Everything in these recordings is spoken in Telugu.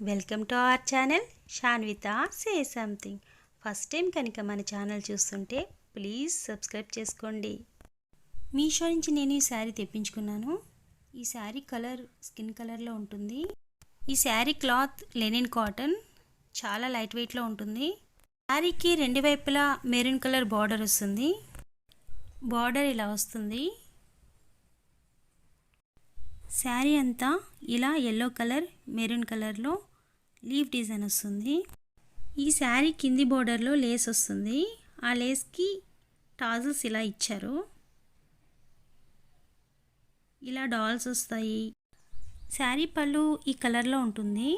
Welcome to our channel Shanvitha say something. First time కనుక మన ఛానల్ చూస్తుంటే ప్లీజ్ సబ్స్క్రైబ్ చేసుకోండి. మీషో నుంచి నేను ఈ శారీ తెప్పించుకున్నాను. ఈ శారీ కలర్ స్కిన్ కలర్లో ఉంటుంది. ఈ శారీ క్లాత్ లెనిన్ కాటన్, చాలా లైట్ వెయిట్లో ఉంటుంది. శారీకి రెండు వైపులా మెరూన్ కలర్ బార్డర్ వస్తుంది. బార్డర్ ఇలా వస్తుంది. శారీ అంతా ఇలా ఎల్లో కలర్ మెరూన్ కలర్లో లీఫ్ డిజైన్ వస్తుంది. ఈ శారీ కింది బోర్డర్లో లేస్ వస్తుంది. ఆ లేస్కి టాజల్స్ ఇలా ఇచ్చారు. ఇలా డాల్స్ వస్తాయి. శారీ పళ్ళు ఈ కలర్లో ఉంటుంది.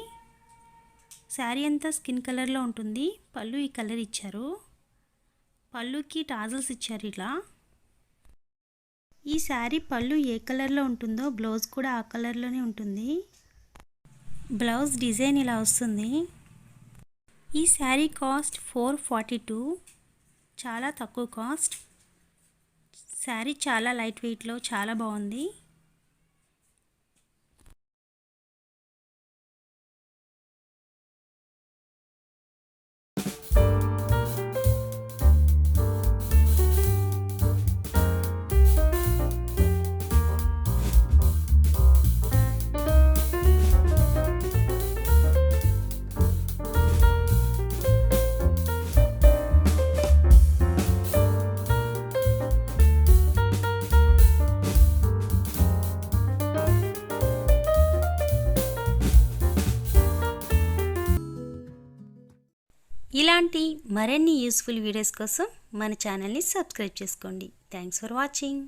శారీ అంతా స్కిన్ కలర్లో ఉంటుంది. పళ్ళు ఈ కలర్ ఇచ్చారు. పళ్ళుకి టాజల్స్ ఇచ్చారు ఇలా. ఈ శారీ పళ్ళు ఏ కలర్లో ఉంటుందో బ్లౌజ్ కూడా ఆ కలర్లోనే ఉంటుంది. బ్లౌజ్ డిజైన్ ఇలా వస్తుంది. ఈ శారీ కాస్ట్ 442, చాలా తక్కువ కాస్ట్. శారీ చాలా లైట్ వెయిట్లో చాలా బాగుంది. ఇలాంటి మరిన్ని యూస్ఫుల్ వీడియోస్ కోసం మన ఛానల్ని సబ్స్క్రైబ్ చేసుకోండి. Thanks for watching.